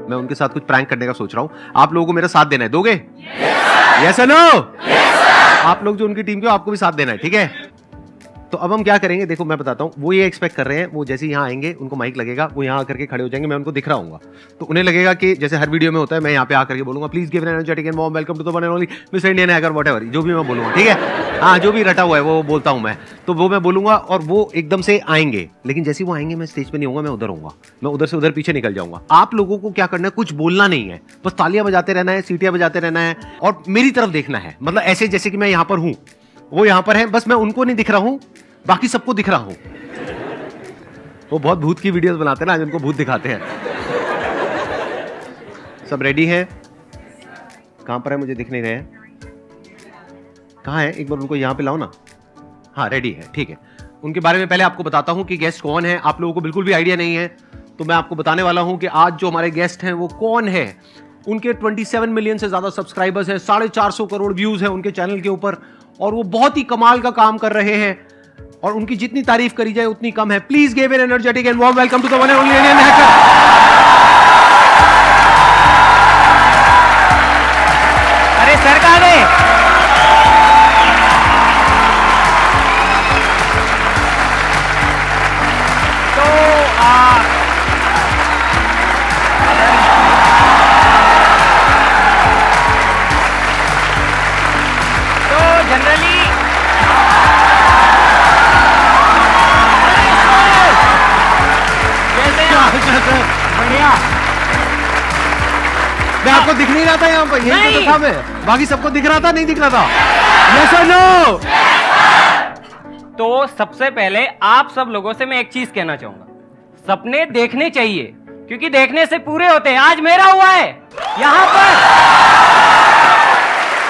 मैं उनके साथ कुछ प्रैंक करने का सोच रहा हूँ। आप लोगों को मेरा साथ देना है, दोगे? यस और नो? आप लोग जो उनकी टीम के हो, आपको भी साथ देना है, ठीक है? तो अब हम क्या करेंगे, देखो मैं बताता हूँ। वो ये एक्सपेक्ट कर रहे हैं, वो जैसे यहाँ आएंगे उनको माइक लगेगा, वो यहाँ आकर के खड़े हो जाएंगे, मैं उनको दिख रहा हूँ, तो उन्हें लगेगा कि जैसे हर वीडियो में होता है, मैं यहाँ पे आकर के बोलूंगा please give an energetic and warm welcome to the one and only mister Indian hacker, whatever जो भी मैं बोलूंगा, ठीक है? हाँ, जो भी रटा हुआ है वो बोलता हूँ मैं, तो वो मैं बोलूंगा और वो एकदम से आएंगे। लेकिन जैसे वो आएंगे मैं स्टेज पे नहीं होऊंगा, मैं उधर होऊंगा, मैं उधर से उधर पीछे निकल जाऊंगा। आप लोगों को क्या करना है, कुछ बोलना नहीं है, बस तालियां बजाते रहना है, सीटियां बजाते रहना है और मेरी तरफ देखना है। मतलब ऐसे जैसे कि मैं यहाँ पर हूँ, वो यहाँ पर है, बस मैं उनको नहीं दिख रहा हूँ, बाकी सबको दिख रहा हूं। वो बहुत भूत की वीडियोस बनाते हैं ना, आज उनको भूत दिखाते हैं। सब रेडी है? कहां पर है, मुझे दिख नहीं रहे हैं। कहां है, एक बार उनको यहां पे लाओ ना। हाँ, रेडी है, ठीक है। उनके बारे में पहले आपको बताता हूं कि गेस्ट कौन है। आप लोगों को बिल्कुल भी आइडिया नहीं है, तो मैं आपको बताने वाला हूं कि आज जो हमारे गेस्ट हैं वो कौन है। उनके 27 मिलियन से ज्यादा सब्सक्राइबर्स हैं, 450 करोड़ व्यूज हैं उनके चैनल के ऊपर, और वो बहुत ही कमाल का काम कर रहे हैं और उनकी जितनी तारीफ करी जाए उतनी कम है। Please give an energetic and warm welcome to the one and only Indian hacker. अरे सर कहां गए? तो जनरली बढ़िया। मैं आपको दिख नहीं रहा था यहाँ पर, यही तो था मैं, बाकी सबको दिख रहा था, नहीं दिख रहा था। यस और नो? तो सबसे पहले आप सब लोगों से मैं एक चीज कहना चाहूंगा, सपने देखने चाहिए क्योंकि देखने से पूरे होते हैं। आज मेरा हुआ है यहाँ पर।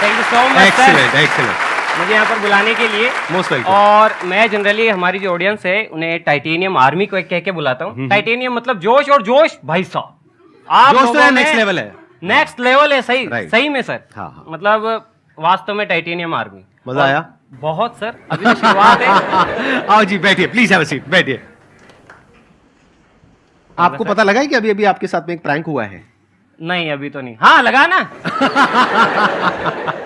Thank you so much. Excellent, excellent. मुझे यहाँ पर बुलाने के लिए मोस्ट वेलकम। और मैं जनरली हमारी जो ऑडियंस है उन्हें टाइटेनियम आर्मी को कह के बुलाता हूँ। टाइटेनियम मतलब जोश, और जोश भाई साहब आप जोश तो नेक्स्ट लेवल है, नेक्स्ट लेवल है। सही सही में सर। हाँ, हाँ। मतलब वास्तव में टाइटेनियम आर्मी। मजा आया बहुत सर, अभी तो शुरुआत है। आओ जी, बैठिए, प्लीज हैव अ सीट, बैठिए। आपको पता लगा है कि अभी अभी आपके साथ में एक प्रैंक हुआ है? नहीं, अभी तो नहीं। हाँ, लगा ना।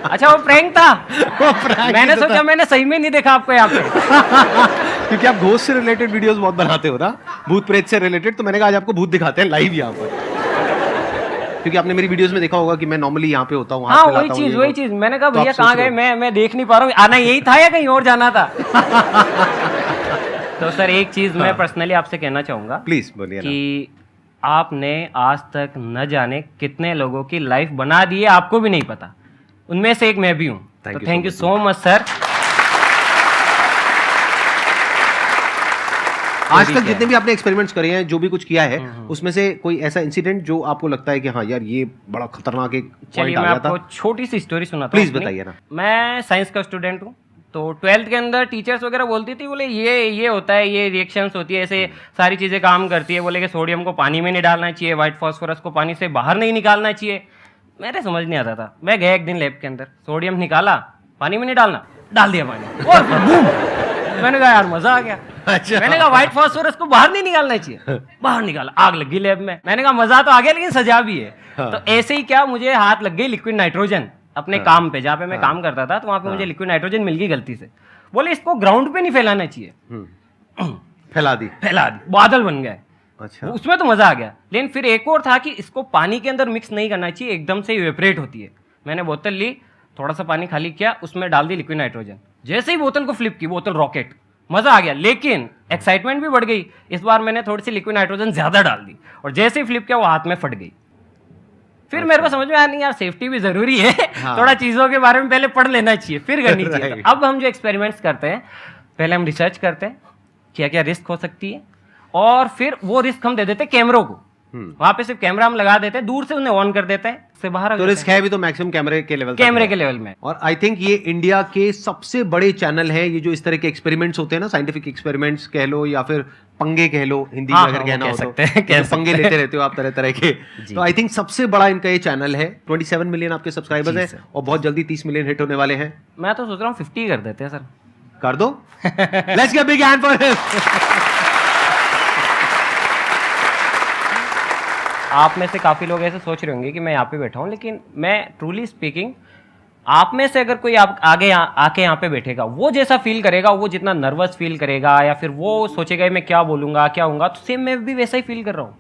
अच्छा, वो प्रैंक था। वो प्रैंक मैंने तो सोचा, मैंने सही में नहीं देखा आपको यहाँ पे। क्योंकि आप घोस्ट से रिलेटेड वीडियोस बहुत बनाते हो ना, भूत प्रेत से रिलेटेड, तो मैंने कहा आज आपको भूत दिखाते हैं लाइव यहाँ पर। क्योंकि आपने मेरी वीडियोस में देखा होगा कि मैं नॉर्मली यहाँ पे होता हूँ। हाँ, वही चीज। मैंने कहा भैया कहाँ गए, मैं देख नहीं पा रहा हूँ। आना यही था या कहीं और जाना था? तो सर एक चीज मैं पर्सनली आपसे कहना चाहूंगा, प्लीज बोलिए कि आपने आज तक न जाने कितने लोगों की लाइफ बना दी है, आपको भी नहीं पता। उनमें से एक मैं भी हूँ। तो thank you so much sir. आज तक जितने भी आपने एक्सपेरिमेंट्स करे हैं, जो भी कुछ किया है, उसमें से कोई ऐसा इंसिडेंट जो आपको लगता है कि हाँ यार ये बड़ा खतरनाक एक चलिए मैं आपको छोटी सी स्टोरी सुनाता हूँ। प्लीज बताइए ना। मैं साइंस का स्टूडेंट हूँ, तो 12th के अंदर टीचर्स वगैरह बोलती थी, बोले ये होता है, ये रिएक्शंस होती है, ऐसे सारी चीजें काम करती है। बोले कि सोडियम को पानी में नहीं डालना चाहिए, व्हाइट फास्फोरस को पानी से बाहर नहीं निकालना चाहिए। मेरे समझ नहीं आता था। मैं गया एक दिन लैब के अंदर, सोडियम निकाला, पानी में नहीं डालना, डाल दिया पानी, और बूम। मैंने कहा यार मजा आ गया। अच्छा। मैंने कहा व्हाइट फास्फोरस को बाहर नहीं निकालना चाहिए, बाहर निकाला, आग लग गई लैब में। मैंने कहा मजा तो आ गया लेकिन सजा भी है। तो ऐसे ही क्या, मुझे हाथ लग गई लिक्विड नाइट्रोजन अपने काम पे, जहाँ पे मैं काम करता था, तो वहां पे मुझे लिक्विड नाइट्रोजन मिल गई गलती से। बोले इसको ग्राउंड पे नहीं फैलाना चाहिए। फैला दी, बादल बन गए। अच्छा, उसमें तो मजा आ गया। लेकिन फिर एक और था कि इसको पानी के अंदर मिक्स नहीं करना चाहिए, एकदम से इवेपरेट होती है। मैंने बोतल ली, थोड़ा सा पानी खाली किया, उसमें डाल दी लिक्विड नाइट्रोजन। जैसे ही बोतल को फ्लिप की, बोतल रॉकेट, मजा आ गया। लेकिन एक्साइटमेंट भी बढ़ गई। इस बार मैंने थोड़ी सी लिक्विड नाइट्रोजन ज्यादा डाल दी, और जैसे ही फ्लिप किया वो हाथ में फट गई। फिर मेरे को समझ में आया नहीं यार, सेफ्टी भी जरूरी है। हाँ। थोड़ा चीजों के बारे में पहले पढ़ लेना चाहिए, फिर करनी चाहिए। तो अब हम जो एक्सपेरिमेंट्स करते हैं, पहले हम रिसर्च करते हैं क्या क्या रिस्क हो सकती है, और फिर वो रिस्क हम दे देते हैं कैमरों को। वहां पे सिर्फ कैमरा हम लगा देते हैं, दूर से उन्हें ऑन कर देते हैं, से बाहर तो रिस्क है भी तो मैक्सिमम कैमरे के लेवल में। और आई थिंक ये इंडिया के सबसे बड़े चैनल है, ये जो इस तरह के एक्सपेरिमेंट्स होते हैं ना, साइंटिफिक एक्सपेरिमेंट्स कह लो या फिर पंगे कह लो, हिंदी में अगर कहना हो तो पंगे लेते रहते हो आप तरह तरह के। तो आई थिंक सबसे बड़ा इनका ये चैनल है। 27 मिलियन आपके सब्सक्राइबर्स हैं, और बहुत जल्दी 30 मिलियन हिट होने वाले हैं। मैं तो सोच रहा हूँ 50 कर देते हैं सर। कर दो। Let's give a big hand for him. आप में से काफ़ी लोग ऐसे सोच रहे होंगे कि मैं यहाँ पे बैठा हूँ, लेकिन मैं ट्रूली स्पीकिंग, आप में से अगर कोई आप आगे आके यहाँ पे बैठेगा, वो जैसा फील करेगा, वो जितना नर्वस फील करेगा या फिर वो सोचेगा मैं क्या बोलूँगा क्या होऊंगा, तो सेम मैं भी वैसा ही फील कर रहा हूँ।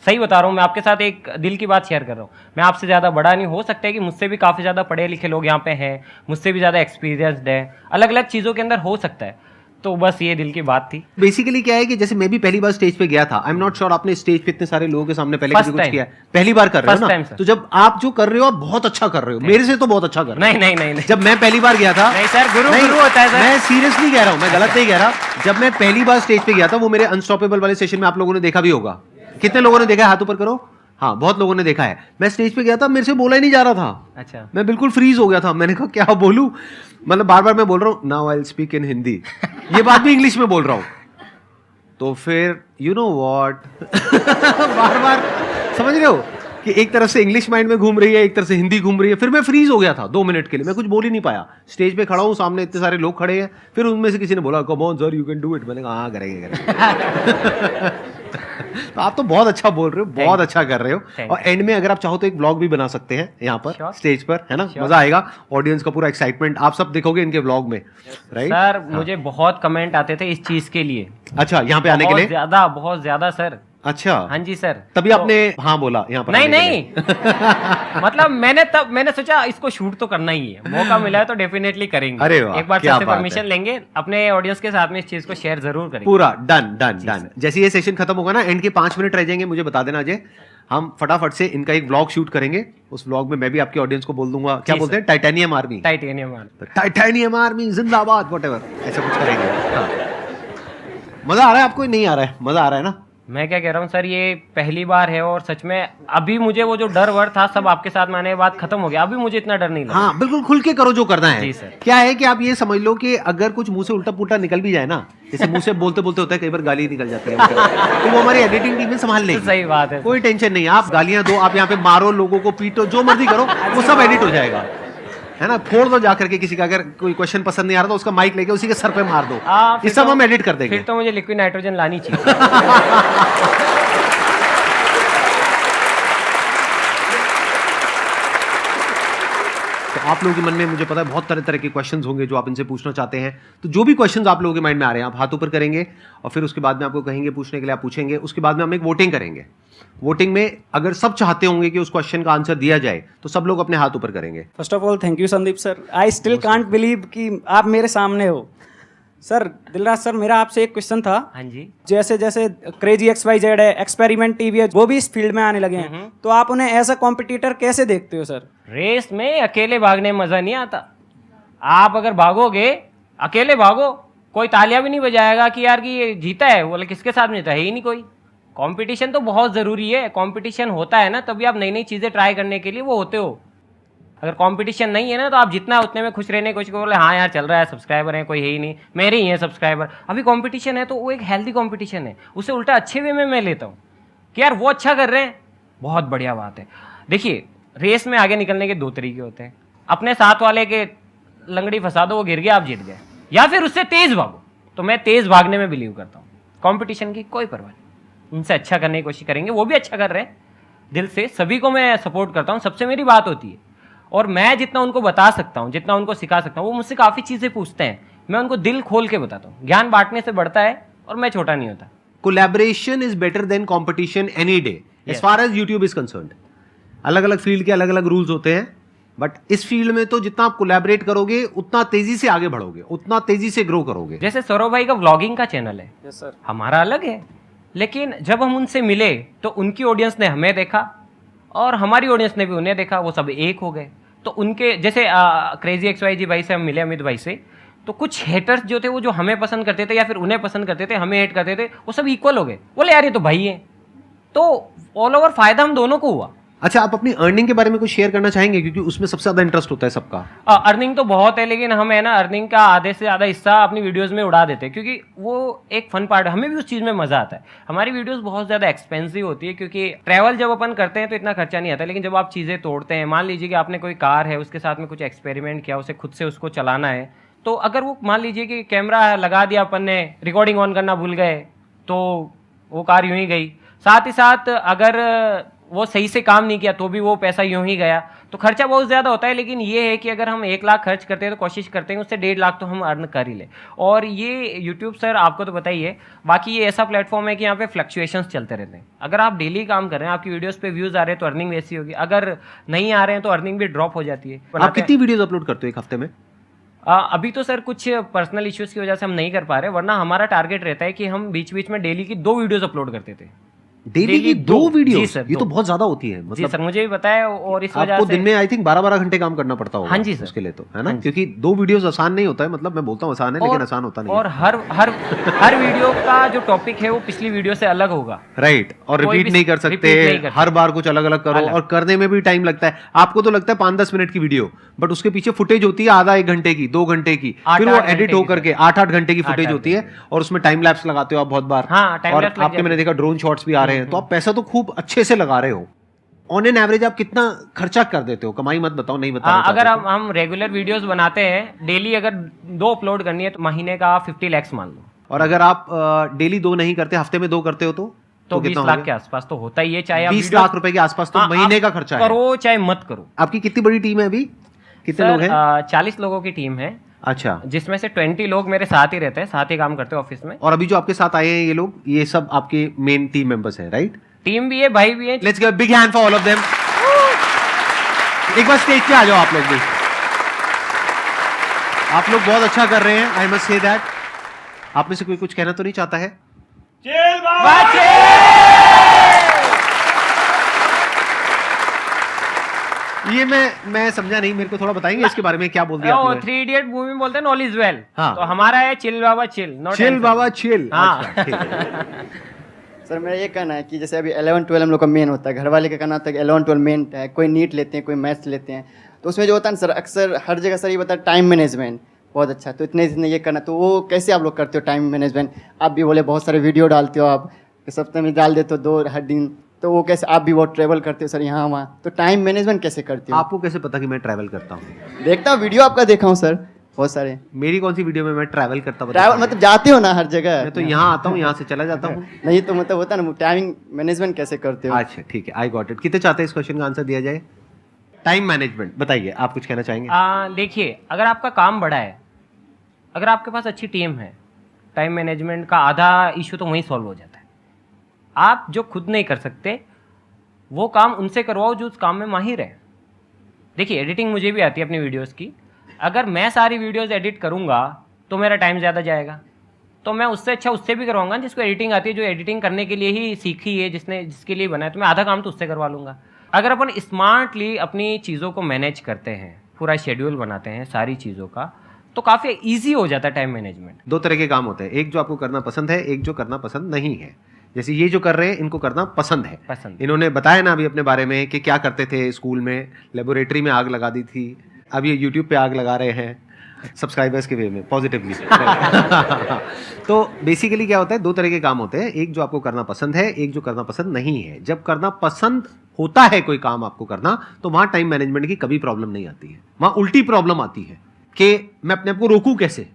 सही बता रहा हूँ, मैं आपके साथ एक दिल की बात शेयर कर रहा हूँ। मैं आपसे ज़्यादा बड़ा नहीं, हो सकता है कि मुझसे भी काफ़ी ज़्यादा पढ़े लिखे लोग यहाँ पे हैं, मुझसे भी ज़्यादा एक्सपीरियंसड है, अलग अलग चीज़ों के अंदर हो सकता है। तो बस ये दिल की बात थी। बेसिकली क्या है कि जैसे मैं भी पहली बार स्टेज पे गया था, आई एम नॉट श्योर आपने स्टेज पे इतने सारे लोगों के सामने पहले First कभी कुछ time. किया है, पहली बार कर रहे हो First ना, time, sir. तो जब आप जो कर रहे हो आप बहुत अच्छा कर रहे हो, मेरे से तो बहुत अच्छा कर रहे हो। नहीं। जब मैं पहली बार गया था, नहीं सर, गुरु नहीं, गुरु होता है सर। मैं सीरियसली कह रहा हूँ, मैं गलत नहीं कह रहा। जब मैं पहली बार स्टेज पे गया था, वो मेरे अनस्टॉपेबल वाले सेशन में आप लोगों ने देखा भी होगा। कितने लोगों ने देखा है, हाथ ऊपर करो। हाँ, बहुत लोगों ने देखा है। मैं स्टेज पे गया था, मेरे से बोला ही नहीं जा रहा था। अच्छा। मैं बिल्कुल फ्रीज हो गया था। मैंने कहा क्या बोलूं, मतलब बार बार मैं बोल रहा हूँ now I will speak in Hindi, ये बात भी इंग्लिश में बोल रहा हूँ। तो फिर यू नो व्हाट बार बार समझ रहे हो कि एक तरफ से इंग्लिश माइंड में घूम रही है, एक तरफ से हिंदी घूम रही है। फिर मैं फ्रीज हो गया था 2 मिनट के लिए, मैं कुछ बोल ही नहीं पाया। स्टेज पे खड़ा हूँ, सामने इतने सारे लोग खड़े हैं, फिर उनमें से किसी ने बोला come on sir you can do it. मैंने कहा हाँ करेंगे। तो आप तो बहुत अच्छा बोल रहे हो, बहुत अच्छा कर रहे हो। और एंड में अगर आप चाहो तो एक व्लॉग भी बना सकते हैं यहाँ पर स्टेज पर, है ना? मजा आएगा, ऑडियंस का पूरा एक्साइटमेंट आप सब देखोगे इनके व्लॉग में, राइट? सर मुझे बहुत कमेंट आते थे इस चीज के लिए। अच्छा, यहाँ पे आने के लिए बहुत ज्यादा सर। अच्छा, हाँ जी सर। तभी आपने हाँ बोला यहाँ पर? नहीं मतलब मैंने सोचा इसको शूट तो करना ही है, मौका मिला है तो डेफिनेटली करेंगे। अरे वाह, एक बार क्या से बात परमिशन है। लेंगे, अपने ऑडियंस के साथ में इस चीज को शेयर जरूर करेंगे। पूरा डन। जैसे ये सेशन खत्म होगा ना, एंड के 5 मिनट रह जाएंगे, मुझे बता देना अजय, हम फटाफट से इनका एक व्लॉग शूट करेंगे। उस व्लॉग में मैं भी आपकी ऑडियंस को बोल दूंगा, क्या बोलते हैं, टाइटेनियम आर्मी। टाइटेनियम आर्मी जिंदाबाद, व्हाटएवर, ऐसा कुछ करेंगे। हाँ। मजा आ रहा है आपको? नहीं आ रहा है? मजा आ रहा है ना? मैं क्या कह रहा हूँ सर, ये पहली बार है और सच में अभी मुझे वो जो डर वर था सब आपके साथ में आने के बाद खत्म हो गया। अभी मुझे इतना डर नहीं लगा। हाँ, बिल्कुल खुल के करो जो करना है। जी सर। क्या है कि आप ये समझ लो कि अगर कुछ मुंह से उल्टा पुल्टा निकल भी जाए ना, जैसे मुंह से बोलते बोलते होता है कई बार गाली निकल जाती है, तो वो हमारी एडिटिंग टीम में संभाल लेगी। सही बात है, कोई टेंशन नहीं, आप गालियां दो, आप यहाँ पे मारो, लोगों को पीटो, जो मर्जी करो, वो सब एडिट हो जाएगा, है ना? फोड़ दो जाकर के किसी का, अगर कोई क्वेश्चन पसंद नहीं आ रहा तो उसका माइक लेके उसी के सर पे मार दो, ये सब हम एडिट कर देंगे। फिर तो मुझे लिक्विड नाइट्रोजन लानी चाहिए। तो आप लोगों के मन में मुझे पता है बहुत तरह तरह के क्वेश्चंस होंगे जो आप इनसे पूछना चाहते हैं। तो जो भी क्वेश्चंस आप लोगों के माइंड में आ रहे हैं आप हाथ ऊपर करेंगे और फिर उसके बाद में आपको कहेंगे पूछने के लिए, आप पूछेंगे। उसके बाद में हम एक वोटिंग करेंगे। वोटिंग में अगर सब चाहते होंगे कि उस क्वेश्चन का आंसर दिया जाए तो सब लोग अपने हाथ ऊपर करेंगे। First of all thank you Sandeep sir, I still can't believe कि आप मेरे सामने हो। सर दिलराज सर, मेरा आपसे एक क्वेश्चन था। हाँ जी। जैसे जैसे क्रेजी XYZ है, एक्सपेरिमेंट टीवी है, वो भी इस फील्ड में आने लगे हैं, तो आप उन्हें एज अ कॉम्पिटिटर कैसे देखते हो सर? रेस में अकेले भागने में मजा नहीं आता। आप अगर भागोगे अकेले भागो, कोई तालियां भी नहीं बजाएगा कि यार कि ये जीता है, बोले किसके साथ में जीता है ही नहीं कोई। कंपटीशन तो बहुत ज़रूरी है। कंपटीशन होता है ना तभी आप नई नई चीज़ें ट्राई करने के लिए वो होते हो। अगर कंपटीशन नहीं है ना तो आप जितना उतने में खुश रहने की कोशिश करो, बोले हाँ यार चल रहा है, सब्सक्राइबर है, कोई है ही नहीं, मेरे ही हैं सब्सक्राइबर। अभी कंपटीशन है तो वो एक हेल्दी कंपटीशन है, उसे उल्टा अच्छे वे में मैं लेता हूँ कि यार वो अच्छा कर रहे हैं, बहुत बढ़िया बात है। देखिए रेस में आगे निकलने के 2 तरीके होते हैं। अपने साथ वाले के लंगड़ी फंसा दो, वो गिर गया, आप जीत गए, या फिर उससे तेज़ भागो। तो मैं तेज़ भागने में बिलीव करता हूँ। कॉम्पिटिशन की कोई परवाह नहीं, उनसे अच्छा करने की कोशिश करेंगे, वो भी अच्छा कर रहे हैं दिल से, सभी को मैं सपोर्ट करता हूँ, सबसे मेरी बात होती है। और मैं जितना उनको बता सकता हूँ, जितना उनको सिखा सकता हूँ, वो मुझसे काफ़ी चीज़ें पूछते हैं, मैं उनको दिल खोल के बताता हूँ। ज्ञान बांटने से बढ़ता है और मैं छोटा नहीं होता। Collaboration is better than competition any day as far as YouTube is concerned. अलग अलग फील्ड के अलग अलग रूल्स होते हैं, बट इस फील्ड में तो जितना आप कोलैबोरेट करोगे उतना तेजी से आगे बढ़ोगे, उतना तेजी से ग्रो करोगे। जैसे सौरभ भाई का व्लॉगिंग का चैनल है, यस सर, हमारा अलग है, लेकिन जब हम उनसे मिले तो उनकी ऑडियंस ने हमें देखा और हमारी ऑडियंस ने भी उन्हें देखा, वो सब एक हो गए। तो उनके जैसे क्रेजी XYZ भाई से हम मिले, अमित भाई से, तो कुछ हेटर्स जो थे वो जो हमें पसंद करते थे या फिर उन्हें पसंद करते थे, हमें हेट करते थे, वो सब इक्वल हो गए। बोले यार ये तो भाई है, तो ऑल ओवर फायदा हम दोनों को हुआ। अच्छा, आप अपनी अर्निंग के बारे में कुछ शेयर करना चाहेंगे, क्योंकि उसमें सबसे ज्यादा इंटरेस्ट होता है सबका। अर्निंग तो बहुत है, लेकिन हम है ना अर्निंग का आधे से ज़्यादा हिस्सा अपनी वीडियोस में उड़ा देते हैं, क्योंकि वो एक फन पार्ट है, हमें भी उस चीज़ में मज़ा आता है। हमारी वीडियोस बहुत ज़्यादा एक्सपेंसिव होती है, क्योंकि ट्रैवल जब अपन करते हैं तो इतना खर्चा नहीं आता, लेकिन जब आप चीज़ें तोड़ते हैं, मान लीजिए कि आपने कोई कार है, उसके साथ में कुछ एक्सपेरिमेंट किया, उसे खुद से उसको चलाना है, तो अगर वो मान लीजिए कि कैमरा लगा दिया अपन ने, रिकॉर्डिंग ऑन करना भूल गए, तो वो कार यूँ ही गई। साथ ही साथ अगर वो सही से काम नहीं किया तो भी वो पैसा यूं ही गया, तो खर्चा बहुत ज़्यादा होता है। लेकिन ये है कि अगर हम 1 लाख खर्च करते हैं तो कोशिश करते हैं उससे 1.5 लाख तो हम अर्न कर ही ले। और ये यूट्यूब सर आपको तो पता ही है, बाकी ये ऐसा प्लेटफॉर्म है कि यहाँ पे फ्लक्चुएशंस चलते रहते हैं। अगर आप डेली काम कर रहे हैं, आपकी वीडियोस पे व्यूज़ आ रहे हैं तो अर्निंग वैसी होगी, अगर नहीं आ रहे हैं तो अर्निंग भी ड्रॉप हो जाती है। आप कितनी वीडियोस अपलोड करते हो एक हफ्ते में? अभी तो सर कुछ पर्सनल इश्यूज की वजह से हम नहीं कर पा रहे, वरना हमारा टारगेट रहता है कि हम बीच बीच में डेली की 2 वीडियोस अपलोड करते थे। डेली की 2 वीडियो? जी सर, ये तो 2। बहुत ज्यादा होती है। जी मतलब सर, मुझे भी पता है, और इस वजह आपको से दिन में आई थिंक 12-12 घंटे काम करना पड़ता होगा। हाँ जी सर। उसके लिए तो है ना, क्योंकि 2 वीडियोस आसान नहीं होता है। मतलब मैं बोलता हूँ आसान है, लेकिन आसान होता नहीं और हर वीडियो का जो टॉपिक है वो पिछली वीडियो से अलग होगा। राइट। और कोई रिपीट भी नहीं कर repeat सकते, नहीं कर हर बार कुछ अलग अलग करो, और करने में भी टाइम लगता है। आपको तो लगता है 5-10 मिनट की वीडियो, बट उसके पीछे फुटेज होती है आधा 1 घंटे की, 2 घंटे की, फिर वो 8-8 एडिट घंटे होकर की के 8-8 घंटे की फुटेज होती है, और उसमें टाइम लैप्स लगाते हो आप बहुत बार। हाँ, time और lapse लग आपके मैंने जाती देखा ड्रोन शॉट्स भी आ रहे हैं, तो आप पैसा तो खूब अच्छे से लगा रहे हो। ऑन एन एवरेज आप कितना खर्चा कर देते हो? कमाई मत बताओ, नहीं बताना अगर चाहते तो। हम रेगुलर वीडियोस बनाते हैं, डेली अगर 2 अपलोड करनी है तो महीने का 50 lakhs मान लो। और अगर आप डेली 2 नहीं करते, हफ्ते में 2 करते हो तो 20 कितना हो लाख गया? के आसपास तो होता ही है, चाहे आप 20 वीडियो लाख रुपए के आसपास तो हाँ, महीने आप का खर्चा है। करो चाहे मत करो। आपकी कितनी बड़ी टीम है अभी? कितने लोग हैं? 40 लोगों की टीम है, अच्छा। जिसमें से 20 लोग मेरे साथ ही रहते हैं, साथ ही काम करते हैं ऑफिस में। और अभी जो आपके साथ आए हैं ये लोग, ये सब आपके मेन टीम मेंबर्स हैं, राइट? टीम भी है, भाई भी है। Let's give a big hand for all of them. एक बार स्टेज पे आ जाओ आप लोग भी। आप लोग बहुत अच्छा कर रहे हैं, आई मस्ट से दैट। आप में से कोई कुछ कहना तो नहीं चाहता है? ये मैं समझा नहीं, मेरे को थोड़ा बताएंगे इसके बारे में, क्या बोल दिया आपने? 3 इडियट मूवी में बोलते हैं नॉल इज वेल, हाँ। तो हमारा है चिल बाबा चिल, चिल बाबा चिल। हाँ। अच्छा, ठीक है। सर मेरा ये कहना है कि जैसे अभी 11-12 हम लोग का मेन होता है, घर वाले का कहना होता है कि 11-12 मेन है, कोई नीट लेते हैं, कोई मैथ्स लेते हैं, तो उसमें जो होता है ना सर, अक्सर हर जगह सर ये बताया टाइम मैनेजमेंट बहुत अच्छा, तो इतने इतने ये करना, तो वो कैसे आप लोग करते हो टाइम मैनेजमेंट? आप भी बोले बहुत सारे वीडियो डालते हो, आप सप्ताह में डाल देते हो 2 हर दिन, तो वो कैसे? आप भी बहुत ट्रैवल करते हो सर यहाँ वहाँ, तो टाइम मैनेजमेंट कैसे करते हो? आपको कैसे पता कि मैं ट्रैवल करता हूँ? देखता हूँ वीडियो आपका, देखा हूँ सर बहुत सारे। मेरी कौन सी वीडियो में मैं ट्रैवल करता हूँ? ट्रैवल मतलब जाते हो ना हर जगह? मैं तो यहाँ आता हूँ, यहाँ से चला जाता हूँ। नहीं तो मतलब होता है ना, टाइमिंग मैनेजमेंट कैसे करते हो? अच्छा ठीक है, आई गॉट इट। कितने चाहते हैं इस क्वेश्चन का आंसर दिया जाए? टाइम मैनेजमेंट बताइए, आप कुछ कहना चाहेंगे? देखिए, अगर आपका काम बड़ा है, अगर आपके पास अच्छी टीम है, टाइम मैनेजमेंट का आधा इशू तो वहीं सॉल्व हो जाता है। आप जो खुद नहीं कर सकते वो काम उनसे करवाओ जो उस काम में माहिर है। देखिए, एडिटिंग मुझे भी आती है अपनी वीडियोस की। अगर मैं सारी वीडियोस एडिट करूंगा तो मेरा टाइम ज़्यादा जाएगा, तो मैं उससे अच्छा उससे भी करवाऊंगा जिसको एडिटिंग आती है, जो एडिटिंग करने के लिए ही सीखी है, जिसके लिए बना है, तो मैं आधा काम तो उससे करवा लूँगा। अगर अपन स्मार्टली अपनी चीज़ों को मैनेज करते हैं, पूरा शेड्यूल बनाते हैं सारी चीज़ों का, तो काफ़ी ईजी हो जाता है टाइम मैनेजमेंट। 2 तरह के काम होते हैं, एक जो आपको करना पसंद है, एक जो करना पसंद नहीं है। जैसे ये जो कर रहे हैं इनको करना पसंद है। इन्होंने बताया ना अभी अपने बारे में कि क्या करते थे स्कूल में, लेबोरेटरी में आग लगा दी थी, अब ये यूट्यूब पे आग लगा रहे हैं सब्सक्राइबर्स के वे में पॉजिटिवली। तो बेसिकली क्या होता है, 2 तरह के काम होते हैं, एक जो आपको करना पसंद है, एक जो करना पसंद नहीं है। जब करना पसंद होता है कोई काम आपको करना, तो वहां टाइम मैनेजमेंट की कभी प्रॉब्लम नहीं आती है। वहां उल्टी प्रॉब्लम आती है कि मैं अपने आप को रोकूं कैसे,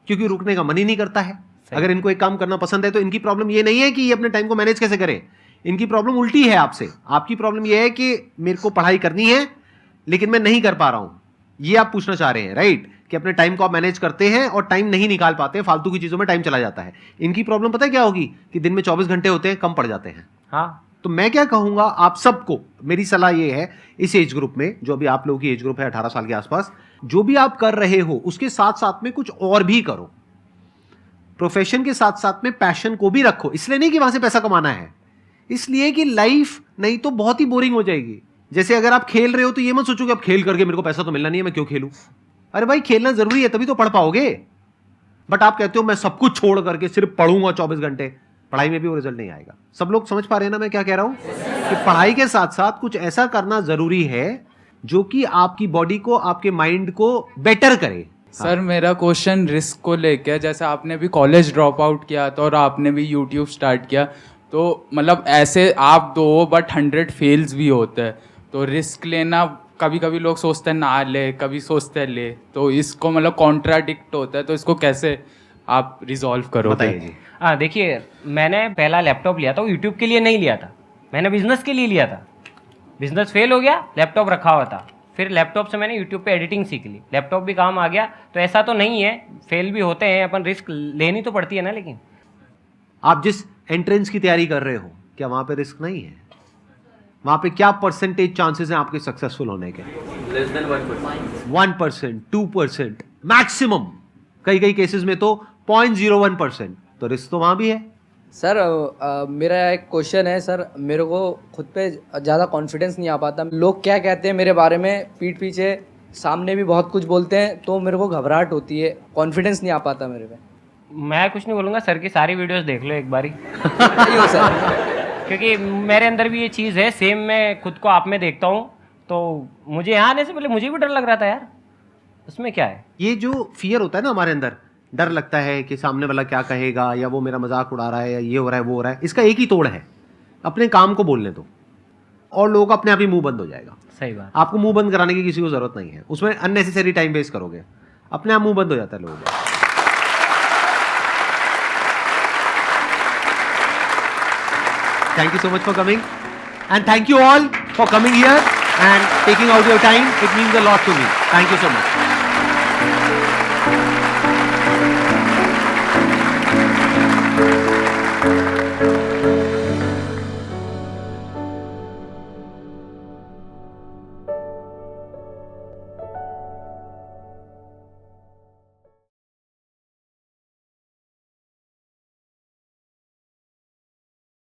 क्योंकि रुकने का मन ही नहीं करता है। अगर इनको एक काम करना पसंद है तो इनकी प्रॉब्लम ये नहीं है कि ये अपने टाइम को मैनेज कैसे करें, इनकी प्रॉब्लम उल्टी है आपसे। आपकी प्रॉब्लम ये है कि मेरे को पढ़ाई करनी है लेकिन मैं नहीं कर पा रहा हूं, ये आप पूछना चाह रहे हैं, राइट? कि अपने टाइम को आप मैनेज करते हैं और टाइम नहीं निकाल पाते हैं, फालतू की चीजों में टाइम चला जाता है। इनकी प्रॉब्लम पता है क्या होगी कि दिन में 24 घंटे होते हैं, कम पड़ जाते हैं। हाँ, तो मैं क्या कहूंगा आप सबको, मेरी सलाह ये है, इस एज ग्रुप में, जो अभी आप लोगों की एज ग्रुप है 18 साल के आसपास, जो भी आप कर रहे हो उसके साथ साथ में कुछ और भी करो। प्रोफेशन के साथ साथ में पैशन को भी रखो। इसलिए नहीं कि वहां से पैसा कमाना है, इसलिए कि लाइफ नहीं तो बहुत ही बोरिंग हो जाएगी। जैसे अगर आप खेल रहे हो तो ये मत सोचो कि अब खेल करके मेरे को पैसा तो मिलना नहीं है, मैं क्यों खेलूं। अरे भाई, खेलना जरूरी है, तभी तो पढ़ पाओगे। बट आप कहते हो मैं सब कुछ छोड़ करके सिर्फ पढ़ूंगा 24 घंटे, पढ़ाई में भी वो रिजल्ट नहीं आएगा। सब लोग समझ पा रहे हैं ना मैं क्या कह रहा हूं? कि पढ़ाई के साथ साथ कुछ ऐसा करना जरूरी है जो कि आपकी बॉडी को, आपके माइंड को बेटर करे। सर मेरा क्वेश्चन रिस्क को लेके, जैसे आपने भी कॉलेज ड्रॉप आउट किया था और आपने भी यूट्यूब स्टार्ट किया, तो मतलब ऐसे आप 2 बट 100 फेल्स भी होते हैं, तो रिस्क लेना कभी कभी लोग सोचते हैं ना ले, कभी सोचते हैं ले, तो इसको मतलब कॉन्ट्राडिक्ट होता है, तो इसको कैसे आप रिजॉल्व करोगे? बताइए जी। देखिए, मैंने पहला लैपटॉप लिया था, वो यूट्यूब के लिए नहीं लिया था, मैंने बिजनेस के लिए लिया था, बिजनेस फेल हो गया, लैपटॉप रखा हुआ था, फिर लैपटॉप से मैंने यूट्यूब पे एडिटिंग सीख ली, लैपटॉप भी काम आ गया। तो ऐसा तो नहीं है, फेल भी होते हैं, अपन रिस्क लेनी तो पड़ती है ना। लेकिन आप जिस एंट्रेंस की तैयारी कर रहे हो, क्या वहां पे रिस्क नहीं है? वहां पे क्या परसेंटेज चांसेस हैं आपके सक्सेसफुल होने के? Less than 1%। 1%, 2%, मैक्सिमम कई कई केसेस में तो 0.01%। तो रिस्क तो वहां भी है। सर मेरा एक क्वेश्चन है सर, मेरे को खुद पे ज़्यादा कॉन्फिडेंस नहीं आ पाता। लोग क्या कहते हैं मेरे बारे में पीठ पीछे, सामने भी बहुत कुछ बोलते हैं, तो मेरे को घबराहट होती है, कॉन्फिडेंस नहीं आ पाता मेरे पे। मैं कुछ नहीं बोलूँगा, सर की सारी वीडियोस देख लो एक बारी। क्यों सर? क्योंकि मेरे अंदर भी ये चीज़ है, सेम मैं खुद को आप में देखता हूँ। तो मुझे यहाँ आने से पहले मुझे भी डर लग रहा था यार, उसमें क्या है। ये जो फियर होता है ना हमारे अंदर, डर लगता है कि सामने वाला क्या कहेगा, या वो मेरा मजाक उड़ा रहा है, या ये हो रहा है वो हो रहा है, इसका एक ही तोड़ है, अपने काम को बोलने दो और लोगों का अपने आप ही मुंह बंद हो जाएगा। सही बात। आपको मुंह बंद कराने की किसी को जरूरत नहीं है, उसमें अननेसेसरी टाइम वेस्ट करोगे, अपने आप मुंह बंद हो जाता है लोगों का। Thank you so much for coming, and thank you all for coming here and taking out your time. It means a lot to me. Thank you so much.